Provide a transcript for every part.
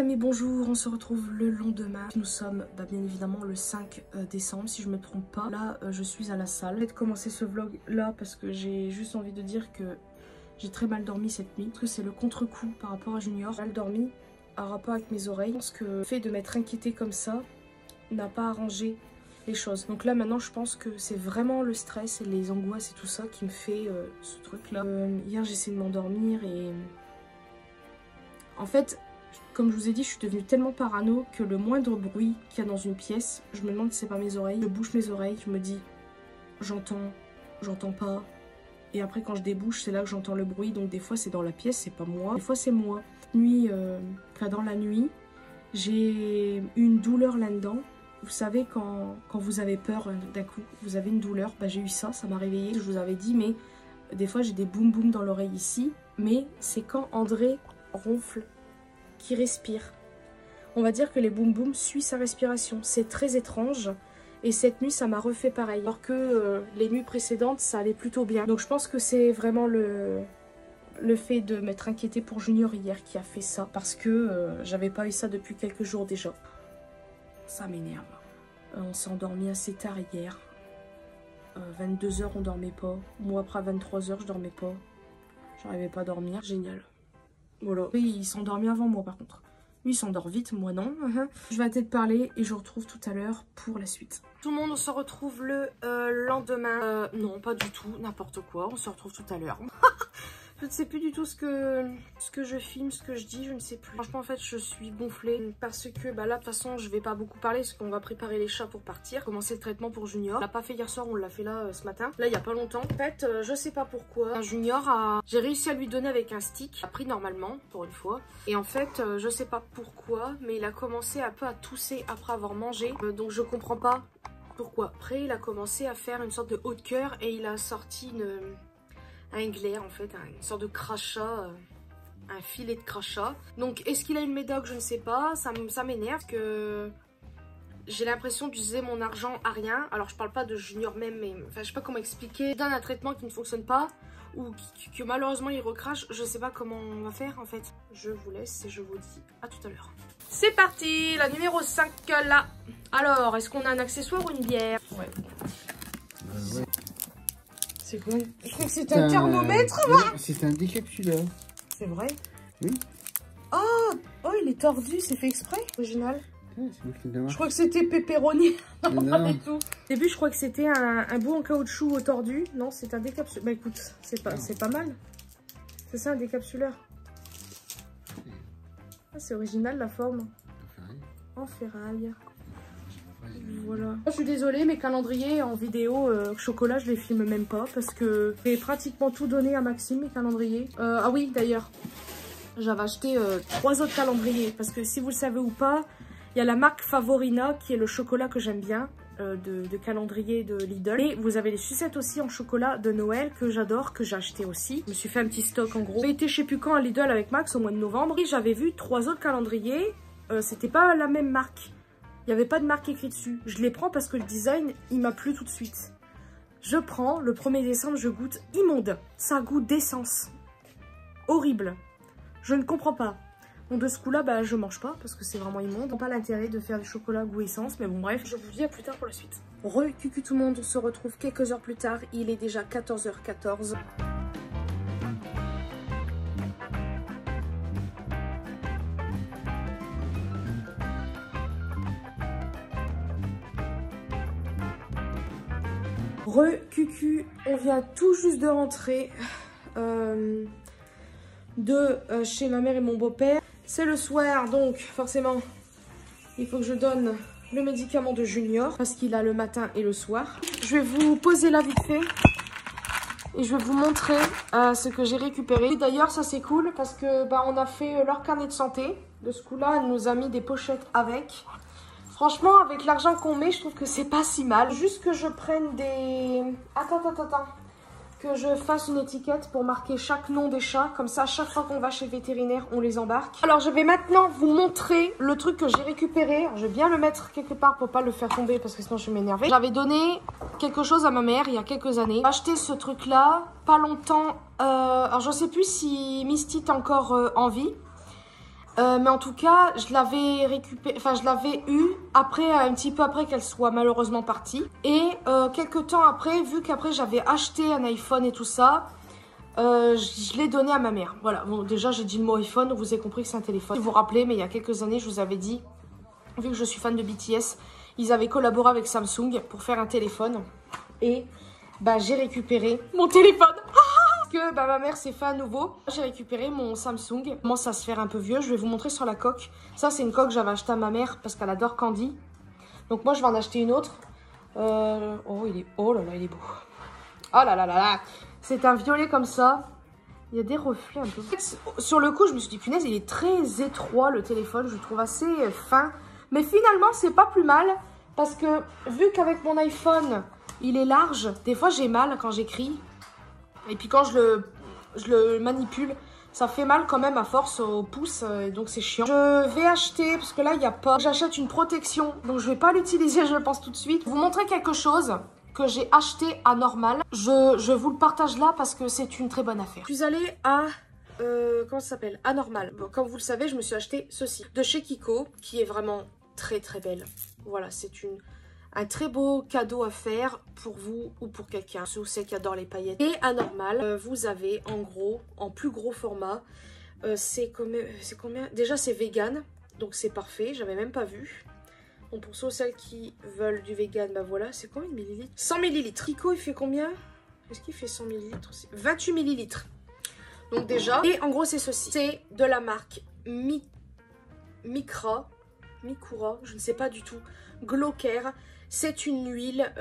amis, bonjour, on se retrouve le lendemain. Nous sommes bien évidemment le 5 décembre si je me trompe pas. Là je suis à la salle. Je vais commencer ce vlog là parce que j'ai juste envie de dire que j'ai très mal dormi cette nuit. Parce que c'est le contre-coup par rapport à Junior. J'ai mal dormi en rapport avec mes oreilles. Je pense que le fait de m'être inquiétée comme ça n'a pas arrangé les choses. Donc là maintenant je pense que c'est vraiment le stress et les angoisses et tout ça qui me fait ce truc là. Hier j'ai essayé de m'endormir et en fait, comme je vous ai dit, je suis devenue tellement parano que le moindre bruit qu'il y a dans une pièce, je me demande si c'est pas mes oreilles. Je bouche mes oreilles, je me dis j'entends pas. Et après quand je débouche, c'est là que j'entends le bruit. Donc des fois c'est dans la pièce, c'est pas moi. Des fois c'est moi. Dans la nuit, j'ai eu une douleur là-dedans. Vous savez quand vous avez peur d'un coup, vous avez une douleur, bah, j'ai eu ça m'a réveillée. Je vous avais dit, mais des fois j'ai des boum boum dans l'oreille ici. Mais c'est quand André ronfle, qui respire. On va dire que les boum boum suivent sa respiration. C'est très étrange. Et cette nuit, ça m'a refait pareil. Alors que les nuits précédentes, ça allait plutôt bien. Donc je pense que c'est vraiment le fait de m'être inquiétée pour Junior hier qui a fait ça. Parce que j'avais pas eu ça depuis quelques jours déjà. Ça m'énerve. On s'est endormi assez tard hier. 22 h on dormait pas. Moi après 23 h je dormais pas. J'arrivais pas à dormir. Génial. Voilà. Oui, il s'endormit avant moi par contre. Lui il s'endort vite, moi non. Je vais arrêter de parler et je vous retrouve tout à l'heure pour la suite. Tout le monde, on se retrouve le lendemain. Non, pas du tout, n'importe quoi. On se retrouve tout à l'heure. Je ne sais plus du tout ce que je filme, ce que je dis, je ne sais plus. Franchement, en fait, je suis gonflée parce que là, de toute façon, je vais pas beaucoup parler parce qu'on va préparer les chats pour partir. Commencer le traitement pour Junior. On l'a pas fait hier soir, on l'a fait là ce matin. Là, il y a pas longtemps. En fait, je sais pas pourquoi. Junior j'ai réussi à lui donner avec un stick. Il a pris normalement, pour une fois. Et en fait, je sais pas pourquoi, mais il a commencé un peu à tousser après avoir mangé. Donc, je comprends pas pourquoi. Après, il a commencé à faire une sorte de haut de cœur et il a sorti un glaire en fait, une sorte de crachat, un filet de crachat. Donc est-ce qu'il a une médoc? Je ne sais pas, ça m'énerve que j'ai l'impression d'user mon argent à rien. Alors je parle pas de Junior même, mais enfin je sais pas comment expliquer. Je donne un traitement qui ne fonctionne pas ou que malheureusement il recrache, je sais pas comment on va faire en fait. Je vous laisse et je vous dis à tout à l'heure. C'est parti, la numéro 5 là. Alors, est-ce qu'on a un accessoire ou une bière? Ouais. Ouais. C'est quoi? Je crois que c'était un thermomètre. C'est un décapsuleur. C'est vrai? Oui. Oh, il est tordu, c'est fait exprès. Original. Je crois que c'était pepperoni. Non. Pas du tout. Au début, je crois que c'était un bout en caoutchouc tordu. Non, c'est un décapsuleur. Bah écoute, c'est pas mal. C'est ça un décapsuleur. Ah, c'est original la forme. En ferraille. Voilà. Je suis désolée, mes calendriers en vidéo chocolat, je les filme même pas parce que j'ai pratiquement tout donné à Maxime, mes calendriers. Ah oui, d'ailleurs, j'avais acheté 3 autres calendriers parce que si vous le savez ou pas, il y a la marque Favorina qui est le chocolat que j'aime bien de calendrier de Lidl. Et vous avez les sucettes aussi en chocolat de Noël que j'adore, que j'ai acheté aussi. Je me suis fait un petit stock en gros. J'ai été je sais plus quand à Lidl avec Max au mois de novembre et j'avais vu 3 autres calendriers. C'était pas la même marque. Il n'y avait pas de marque écrite dessus. Je les prends parce que le design, il m'a plu tout de suite. Je prends, le 1er décembre, je goûte immonde. Ça goûte d'essence. Horrible. Je ne comprends pas. Bon, de ce coup-là, je mange pas parce que c'est vraiment immonde. Je pas l'intérêt de faire du chocolat goût essence, mais bon, bref. Je vous dis à plus tard pour la suite. Cucu tout le monde, on se retrouve quelques heures plus tard. Il est déjà 14 h 14. Cucu, on vient tout juste de rentrer chez ma mère et mon beau-père. C'est le soir, donc forcément, il faut que je donne le médicament de Junior parce qu'il a le matin et le soir. Je vais vous poser là vite fait et je vais vous montrer ce que j'ai récupéré. D'ailleurs, ça c'est cool parce que on a fait leur carnet de santé. De ce coup-là, elle nous a mis des pochettes avec. Franchement, avec l'argent qu'on met, je trouve que c'est pas si mal. Juste que je prenne des... Attends. Que je fasse une étiquette pour marquer chaque nom des chats. Comme ça, chaque fois qu'on va chez le vétérinaire, on les embarque. Alors, je vais maintenant vous montrer le truc que j'ai récupéré. Je vais bien le mettre quelque part pour pas le faire tomber parce que sinon je vais m'énerver. J'avais donné quelque chose à ma mère il y a quelques années. J'ai acheté ce truc-là, pas longtemps. Alors, je sais plus si Misty est encore en vie. Mais en tout cas, je l'avais récupéré, enfin je l'avais eu après, un petit peu après qu'elle soit malheureusement partie. Et quelques temps après, vu qu'après j'avais acheté un iPhone et tout ça, je l'ai donné à ma mère. Voilà, bon déjà j'ai dit le mot iPhone, donc vous avez compris que c'est un téléphone. Si vous vous rappelez, mais il y a quelques années, je vous avais dit, vu que je suis fan de BTS, ils avaient collaboré avec Samsung pour faire un téléphone. Et bah j'ai récupéré mon téléphone. Que bah, ma mère s'est fait à nouveau. J'ai récupéré mon Samsung. Il commence à se faire un peu vieux. Je vais vous montrer sur la coque. Ça, c'est une coque que j'avais achetée à ma mère parce qu'elle adore Candy. Donc moi, je vais en acheter une autre. Oh là là, il est beau. Oh là là là là. C'est un violet comme ça. Il y a des reflets un peu. En fait, sur le coup, je me suis dit, punaise, il est très étroit le téléphone. Je le trouve assez fin. Mais finalement, c'est pas plus mal. Parce que vu qu'avec mon iPhone, il est large, des fois, j'ai mal quand j'écris. Et puis quand je le manipule, ça fait mal quand même à force au pouce, donc c'est chiant. Je vais acheter, parce que là il n'y a pas, j'achète une protection, donc je vais pas l'utiliser je pense tout de suite. Vous montrer quelque chose que j'ai acheté à Normal. Je vous le partage là parce que c'est une très bonne affaire. Je suis allée à, comment ça s'appelle, à Normal. Bon, comme vous le savez, je me suis acheté ceci, de chez Kiko, qui est vraiment très très belle. Voilà, c'est un très beau cadeau à faire pour vous ou pour quelqu'un, ceux ou celles qui adorent les paillettes. Et à Normal, vous avez en gros, en plus gros format, c'est combien? Déjà c'est vegan, donc c'est parfait, j'avais même pas vu. Donc pour ceux ou celles qui veulent du vegan, bah voilà, c'est combien de millilitres? 100 millilitres. Kiko il fait combien? Est-ce qu'il fait 100 millilitres? 28 millilitres. Donc déjà, et en gros c'est ceci. C'est de la marque Mikura, je ne sais pas du tout, Glow Care. C'est une huile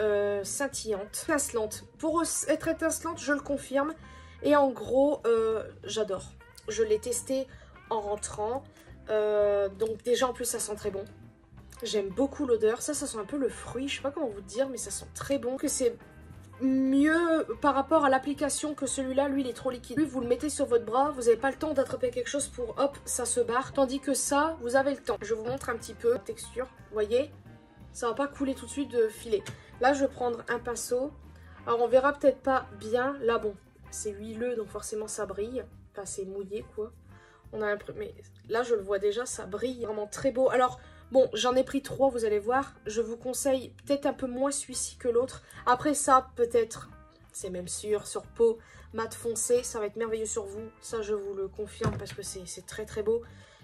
scintillante, étincelante. Pour être étincelante, je le confirme. Et en gros, j'adore. Je l'ai testé en rentrant. Donc déjà, en plus, ça sent très bon. J'aime beaucoup l'odeur. Ça sent un peu le fruit. Je sais pas comment vous dire, mais ça sent très bon. Que c'est mieux par rapport à l'application que celui-là. Lui, il est trop liquide. Lui, vous le mettez sur votre bras. Vous n'avez pas le temps d'attraper quelque chose pour, hop, ça se barre. Tandis que ça, vous avez le temps. Je vous montre un petit peu la texture. Vous voyez ? Ça va pas couler tout de suite de filet. Là, je vais prendre un pinceau. Alors, on verra peut-être pas bien. Là, bon, c'est huileux, donc forcément, ça brille. Enfin, c'est mouillé, quoi. On a mais là, je le vois déjà, ça brille. Vraiment très beau. Alors, bon, j'en ai pris 3, vous allez voir. Je vous conseille peut-être un peu moins celui-ci que l'autre. Après ça, peut-être, c'est même sûr, sur peau mat foncé, ça va être merveilleux sur vous. Ça, je vous le confirme parce que c'est très, très beau.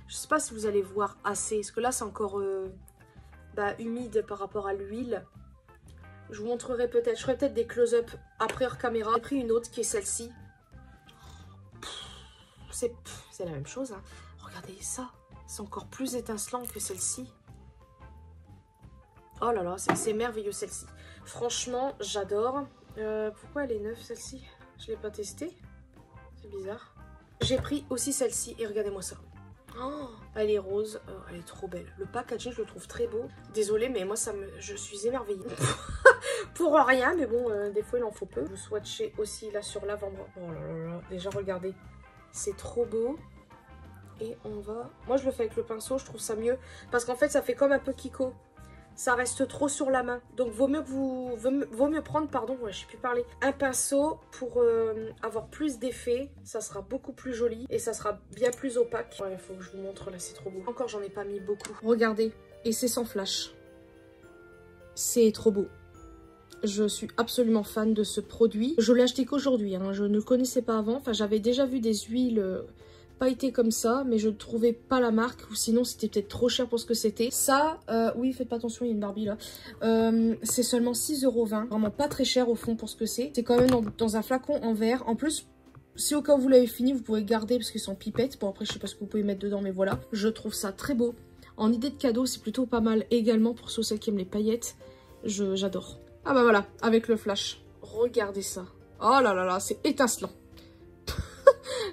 Je sais pas si vous allez voir assez. Parce que là, c'est encore... humide par rapport à l'huile. Je vous montrerai peut-être, je ferai peut-être des close-up après hors caméra. J'ai pris une autre qui est celle-ci. C'est la même chose, hein. Regardez ça, c'est encore plus étincelant que celle-ci. Oh là là, c'est merveilleux celle-ci. Franchement, j'adore. Pourquoi elle est neuve celle-ci? Je l'ai pas testée. C'est bizarre. J'ai pris aussi celle-ci et regardez-moi ça. Oh, elle est rose, elle est trop belle. Le packaging, je le trouve très beau. Désolée, mais moi, je suis émerveillée. Pour rien, mais bon, des fois, il en faut peu. Vous swatchez aussi là sur l'avant-bras. Oh là là là, déjà, regardez. C'est trop beau. Et on va... Moi, je le fais avec le pinceau, je trouve ça mieux. Parce qu'en fait, ça fait comme un peu Kiko. Ça reste trop sur la main. Donc, vaut mieux prendre, pardon, ouais, je sais plus parler, un pinceau pour avoir plus d'effet. Ça sera beaucoup plus joli et ça sera bien plus opaque. Ouais, il faut que je vous montre là, c'est trop beau. Encore, j'en ai pas mis beaucoup. Regardez, et c'est sans flash. C'est trop beau. Je suis absolument fan de ce produit. Je l'ai acheté qu'aujourd'hui, hein. Je ne le connaissais pas avant. Enfin, j'avais déjà vu des huiles... pailleté comme ça, mais je ne trouvais pas la marque, ou sinon c'était peut-être trop cher pour ce que c'était. Ça, oui, faites pas attention, il y a une Barbie là. C'est seulement 6,20 €, vraiment pas très cher au fond pour ce que c'est. C'est quand même dans un flacon en verre. En plus, si au cas où vous l'avez fini, vous pouvez garder parce qu'ils sont pipettes. Bon, après, je sais pas ce que vous pouvez mettre dedans, mais voilà. Je trouve ça très beau. En idée de cadeau, c'est plutôt pas mal également pour ceux qui aiment les paillettes. J'adore. Ah bah voilà, avec le flash. Regardez ça. Oh là là là, c'est étincelant.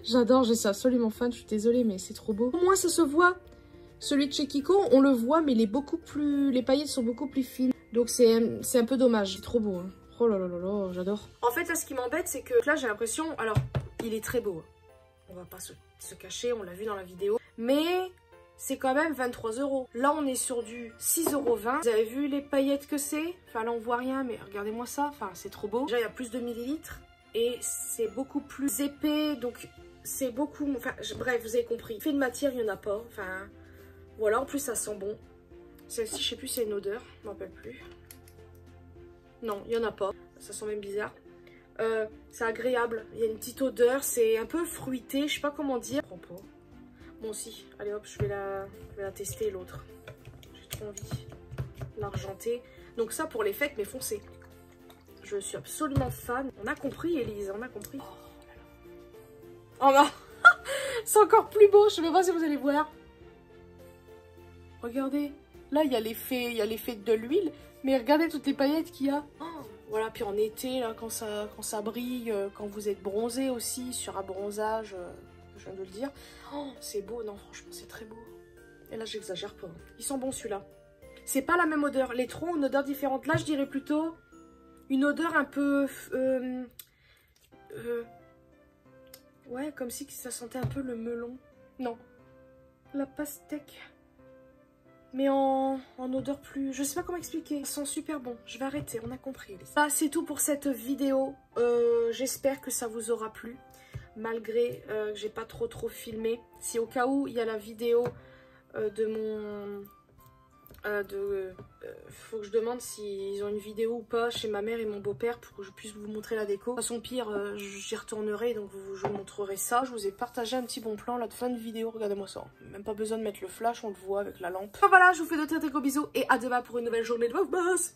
J'adore, je suis absolument fan, je suis désolée, mais c'est trop beau. Au moins, ça se voit. Celui de chez Kiko, on le voit, mais il est beaucoup plus... les paillettes sont beaucoup plus fines. Donc, c'est un peu dommage. C'est trop beau, hein. Oh là là là là, j'adore. En fait, là, ce qui m'embête, c'est que là, j'ai l'impression... Alors, il est très beau. On va pas se cacher, on l'a vu dans la vidéo. Mais c'est quand même 23 €. Là, on est sur du 6,20 €. Vous avez vu les paillettes que c'est? Enfin, là, on voit rien, mais regardez-moi ça. Enfin, c'est trop beau. Déjà, il y a plus de millilitres. Et c'est beaucoup plus épais, donc c'est beaucoup... Enfin, bref, vous avez compris. Fait de matière, il n'y en a pas. Enfin, voilà. En plus, ça sent bon. Celle-ci, je sais plus si c'est une odeur. Je m'en rappelle plus. Non, il n'y en a pas. Ça sent même bizarre. C'est agréable. Il y a une petite odeur. C'est un peu fruité. Je sais pas comment dire. Je comprends pas. Bon, si. Allez, hop, je vais la tester, l'autre. J'ai trop envie. L'argenté. Donc ça, pour l'effet, mais foncé. Je suis absolument fan. On a compris, Elise. On a compris. Oh non. C'est encore plus beau. Je sais même pas si vous allez voir. Regardez. Là, il y a l'effet de l'huile. Mais regardez toutes les paillettes qu'il y a. Oh, voilà, puis en été, là, quand ça brille, quand vous êtes bronzé aussi, sur un bronzage, je viens de le dire. Oh, c'est beau, non, franchement, c'est très beau. Et là, j'exagère pas. Ils sont bons, celui-là. C'est pas la même odeur. Les trois ont une odeur différente. Là, je dirais plutôt une odeur un peu... ouais, comme si ça sentait un peu le melon. Non, la pastèque. Mais en odeur plus... Je sais pas comment expliquer. Ça sent super bon. Je vais arrêter, on a compris. Ah, c'est tout pour cette vidéo. J'espère que ça vous aura plu. Malgré que j'ai pas trop filmé. Si au cas où il y a la vidéo de mon... faut que je demande s'ils ont une vidéo ou pas chez ma mère et mon beau-père pour que je puisse vous montrer la déco. De toute façon, pire, j'y retournerai, donc je vous montrerai ça. Je vous ai partagé un petit bon plan là de fin de vidéo, regardez-moi ça. Même pas besoin de mettre le flash, on le voit avec la lampe. Enfin, voilà, je vous fais de très gros bisous et à demain pour une nouvelle journée de Wow Boss.